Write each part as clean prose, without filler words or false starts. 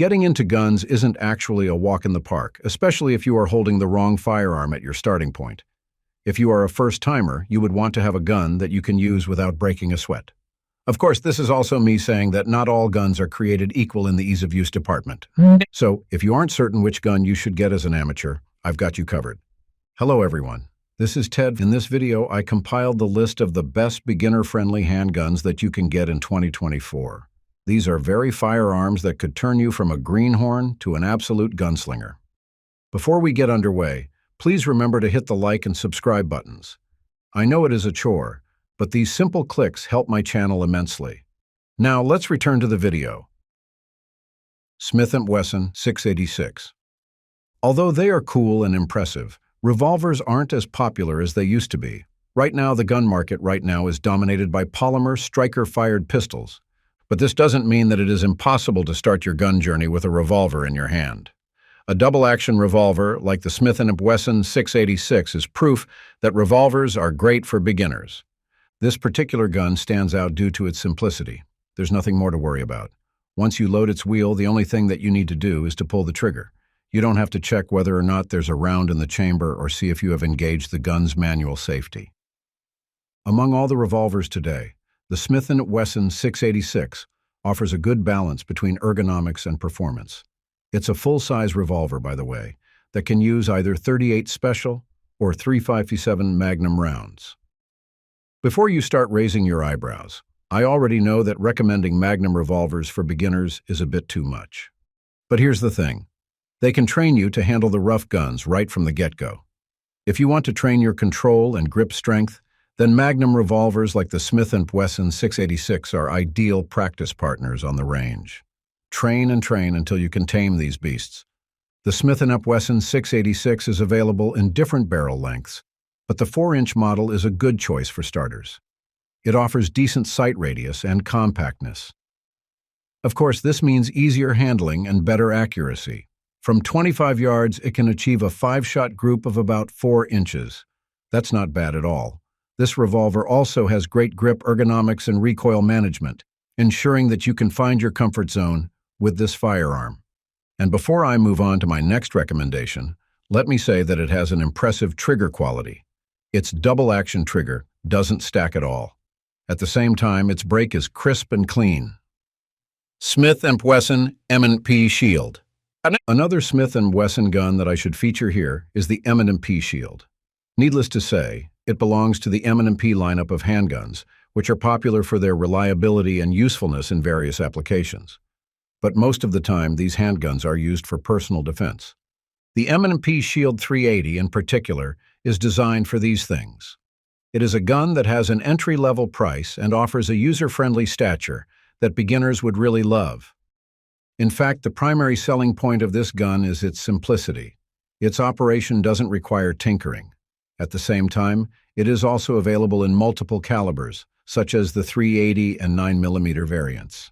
Getting into guns isn't actually a walk in the park, especially if you are holding the wrong firearm at your starting point. If you are a first-timer, you would want to have a gun that you can use without breaking a sweat. Of course, this is also me saying that not all guns are created equal in the ease-of-use department. So, if you aren't certain which gun you should get as an amateur, I've got you covered. Hello everyone, this is Ted. In this video, I compiled the list of the best beginner-friendly handguns that you can get in 2024. These are very firearms that could turn you from a greenhorn to an absolute gunslinger. Before we get underway, please remember to hit the like and subscribe buttons. I know it is a chore, but these simple clicks help my channel immensely. Now let's return to the video. Smith & Wesson 686. Although they are cool and impressive, revolvers aren't as popular as they used to be. Right now, the gun market is dominated by polymer striker-fired pistols. But this doesn't mean that it is impossible to start your gun journey with a revolver in your hand. A double-action revolver like the Smith & Wesson 686 is proof that revolvers are great for beginners. This particular gun stands out due to its simplicity. There's nothing more to worry about. Once you load its wheel, the only thing that you need to do is to pull the trigger. You don't have to check whether or not there's a round in the chamber or see if you have engaged the gun's manual safety. Among all the revolvers today, the Smith & Wesson 686 offers a good balance between ergonomics and performance. It's a full-size revolver, by the way, that can use either .38 Special or .357 Magnum rounds. Before you start raising your eyebrows, I already know that recommending Magnum revolvers for beginners is a bit too much. But here's the thing. They can train you to handle the rough guns right from the get-go. If you want to train your control and grip strength, then Magnum revolvers like the Smith & Wesson 686 are ideal practice partners on the range. Train and train until you can tame these beasts. The Smith & Wesson 686 is available in different barrel lengths, but the 4-inch model is a good choice for starters. It offers decent sight radius and compactness. Of course, this means easier handling and better accuracy. From 25 yards, it can achieve a 5-shot group of about 4 inches. That's not bad at all. This revolver also has great grip ergonomics and recoil management, ensuring that you can find your comfort zone with this firearm. And before I move on to my next recommendation, let me say that it has an impressive trigger quality. Its double-action trigger doesn't stack at all. At the same time, its break is crisp and clean. Smith & Wesson M&P Shield. Another Smith & Wesson gun that I should feature here is the M&P Shield. Needless to say, it belongs to the M&P lineup of handguns, which are popular for their reliability and usefulness in various applications. But most of the time, these handguns are used for personal defense. The M&P Shield 380 in particular is designed for these things. It is a gun that has an entry-level price and offers a user-friendly stature that beginners would really love. In fact, the primary selling point of this gun is its simplicity. Its operation doesn't require tinkering. At the same time, it is also available in multiple calibers, such as the .380 and 9mm variants.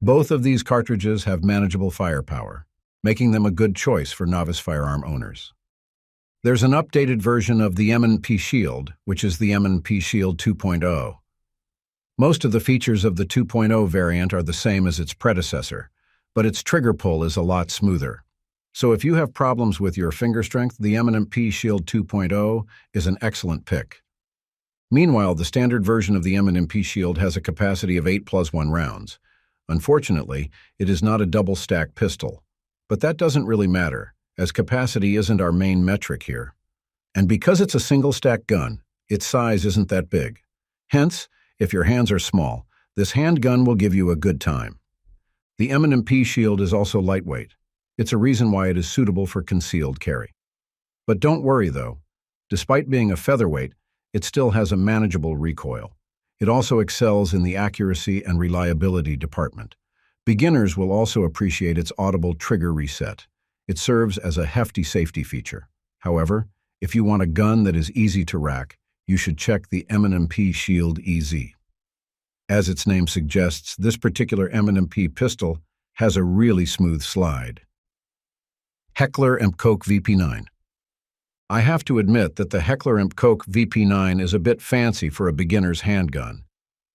Both of these cartridges have manageable firepower, making them a good choice for novice firearm owners. There's an updated version of the M&P Shield, which is the M&P Shield 2.0. Most of the features of the 2.0 variant are the same as its predecessor, but its trigger pull is a lot smoother. So if you have problems with your finger strength, the M&P Shield 2.0 is an excellent pick. Meanwhile, the standard version of the M&P Shield has a capacity of 8+1 rounds. Unfortunately, it is not a double-stack pistol. But that doesn't really matter, as capacity isn't our main metric here. And because it's a single-stack gun, its size isn't that big. Hence, if your hands are small, this handgun will give you a good time. The M&P Shield is also lightweight. It's a reason why it is suitable for concealed carry. But don't worry though, despite being a featherweight, it still has a manageable recoil. It also excels in the accuracy and reliability department. Beginners will also appreciate its audible trigger reset. It serves as a hefty safety feature. However, if you want a gun that is easy to rack, you should check the M&P Shield EZ. As its name suggests, this particular M&P pistol has a really smooth slide. Heckler Koch VP9. I have to admit that the Heckler Koch VP9 is a bit fancy for a beginner's handgun.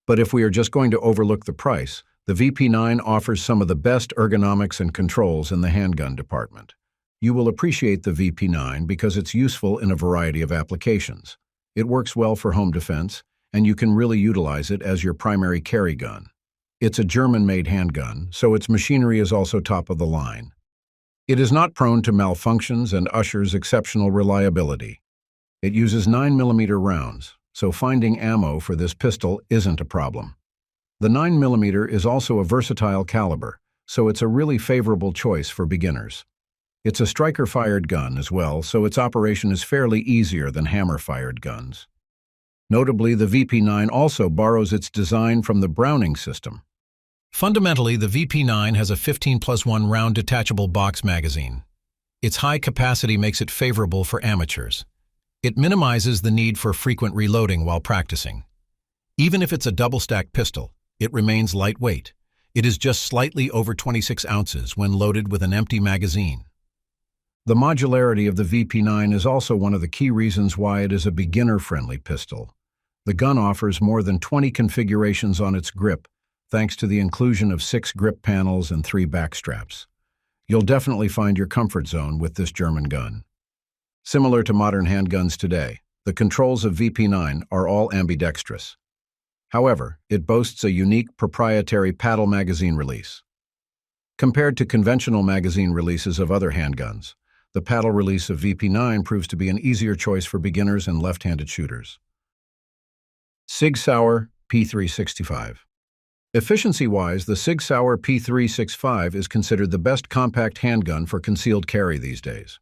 But if we are just going to overlook the price, The VP9 offers some of the best ergonomics and controls in the handgun department. You will appreciate the VP9 because it's useful in a variety of applications. It works well for home defense, and you can really utilize it as your primary carry gun. It's a German-made handgun, so its machinery is also top of the line. It is not prone to malfunctions and ushers exceptional reliability. It uses 9mm rounds, so finding ammo for this pistol isn't a problem. The 9mm is also a versatile caliber, so it's a really favorable choice for beginners. It's a striker-fired gun as well, so its operation is fairly easier than hammer-fired guns. Notably, the VP9 also borrows its design from the Browning system. Fundamentally, the VP9 has a 15+1 round detachable box magazine. Its high capacity makes it favorable for amateurs. It minimizes the need for frequent reloading while practicing. Even if it's a double-stack pistol, it remains lightweight. It is just slightly over 26 ounces when loaded with an empty magazine. The modularity of the VP9 is also one of the key reasons why it is a beginner-friendly pistol. The gun offers more than 20 configurations on its grip, thanks to the inclusion of 6 grip panels and 3 back straps. You'll definitely find your comfort zone with this German gun. Similar to modern handguns today, the controls of VP9 are all ambidextrous. However, it boasts a unique proprietary paddle magazine release. Compared to conventional magazine releases of other handguns, the paddle release of VP9 proves to be an easier choice for beginners and left-handed shooters. Sig Sauer P365. Efficiency-wise, the Sig Sauer P365 is considered the best compact handgun for concealed carry these days.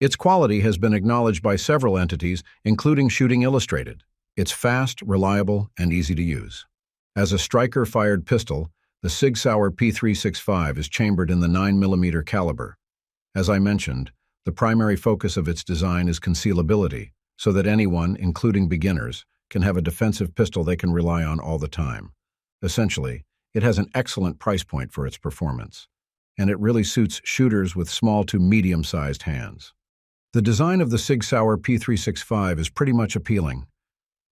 Its quality has been acknowledged by several entities, including Shooting Illustrated. It's fast, reliable, and easy to use. As a striker-fired pistol, the Sig Sauer P365 is chambered in the 9mm caliber. As I mentioned, the primary focus of its design is concealability, so that anyone, including beginners, can have a defensive pistol they can rely on all the time. Essentially, it has an excellent price point for its performance, and it really suits shooters with small to medium-sized hands. The design of the Sig Sauer P365 is pretty much appealing.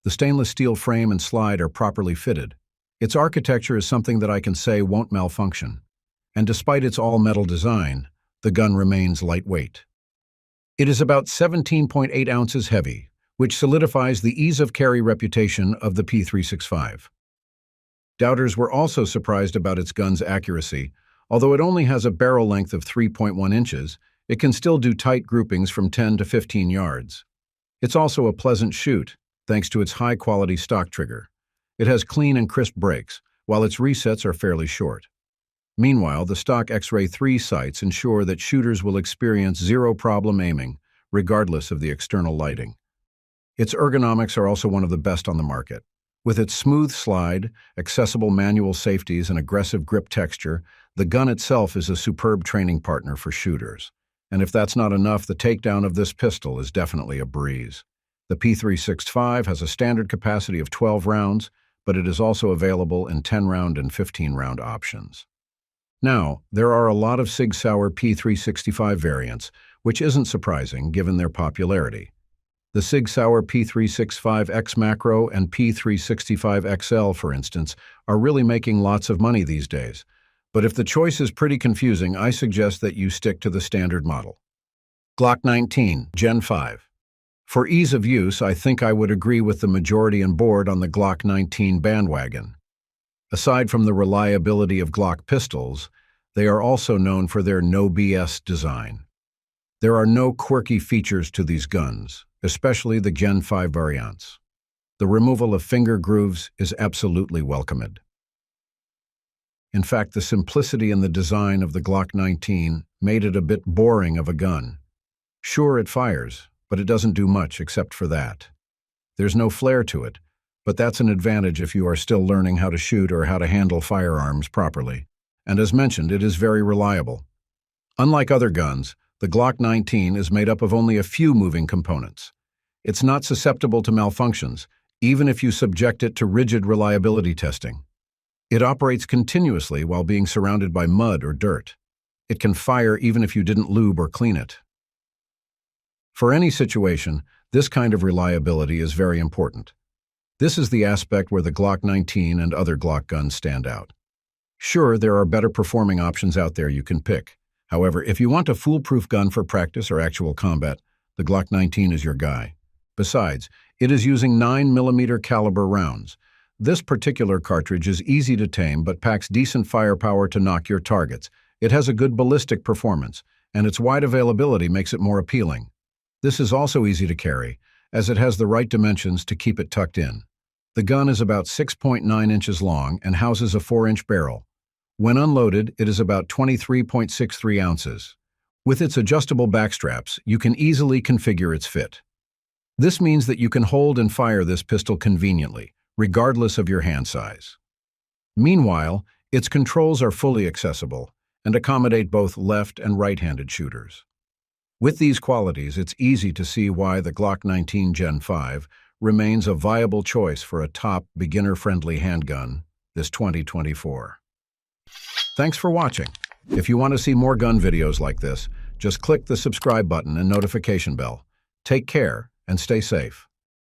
The stainless steel frame and slide are properly fitted. Its architecture is something that I can say won't malfunction. And despite its all-metal design, the gun remains lightweight. It is about 17.8 ounces heavy, which solidifies the ease-of-carry reputation of the P365. Doubters were also surprised about its gun's accuracy. Although it only has a barrel length of 3.1 inches, it can still do tight groupings from 10 to 15 yards. It's also a pleasant shoot, thanks to its high-quality stock trigger. It has clean and crisp brakes, while its resets are fairly short. Meanwhile, the stock X-Ray 3 sights ensure that shooters will experience zero-problem aiming, regardless of the external lighting. Its ergonomics are also one of the best on the market. With its smooth slide, accessible manual safeties, and aggressive grip texture, the gun itself is a superb training partner for shooters. And if that's not enough, the takedown of this pistol is definitely a breeze. The P365 has a standard capacity of 12 rounds, but it is also available in 10-round and 15-round options. Now, there are a lot of Sig Sauer P365 variants, which isn't surprising given their popularity. The Sig Sauer P365 X Macro and P365 XL, for instance, are really making lots of money these days. But if the choice is pretty confusing, I suggest that you stick to the standard model. Glock 19, Gen 5. For ease of use, I think I would agree with the majority on board on the Glock 19 bandwagon. Aside from the reliability of Glock pistols, they are also known for their no BS design. There are no quirky features to these guns, especially the Gen 5 variants. The removal of finger grooves is absolutely welcomed. In fact, the simplicity in the design of the Glock 19 made it a bit boring of a gun. Sure, it fires, but it doesn't do much except for that. There's no flair to it, but that's an advantage if you are still learning how to shoot or how to handle firearms properly. And as mentioned, it is very reliable. Unlike other guns, the Glock 19 is made up of only a few moving components. It's not susceptible to malfunctions, even if you subject it to rigid reliability testing. It operates continuously while being surrounded by mud or dirt. It can fire even if you didn't lube or clean it. For any situation, this kind of reliability is very important. This is the aspect where the Glock 19 and other Glock guns stand out. Sure, there are better performing options out there you can pick. However, if you want a foolproof gun for practice or actual combat, the Glock 19 is your guy. Besides, it is using 9mm caliber rounds. This particular cartridge is easy to tame but packs decent firepower to knock your targets. It has a good ballistic performance, and its wide availability makes it more appealing. This is also easy to carry, as it has the right dimensions to keep it tucked in. The gun is about 6.9 inches long and houses a 4-inch barrel. When unloaded, it is about 23.63 ounces. With its adjustable backstraps, you can easily configure its fit. This means that you can hold and fire this pistol conveniently, regardless of your hand size. Meanwhile, its controls are fully accessible and accommodate both left and right-handed shooters. With these qualities, it's easy to see why the Glock 19 Gen 5 remains a viable choice for a top, beginner-friendly handgun this 2024. Thanks for watching. If you want to see more gun videos like this, just click the subscribe button and notification bell. Take care and stay safe.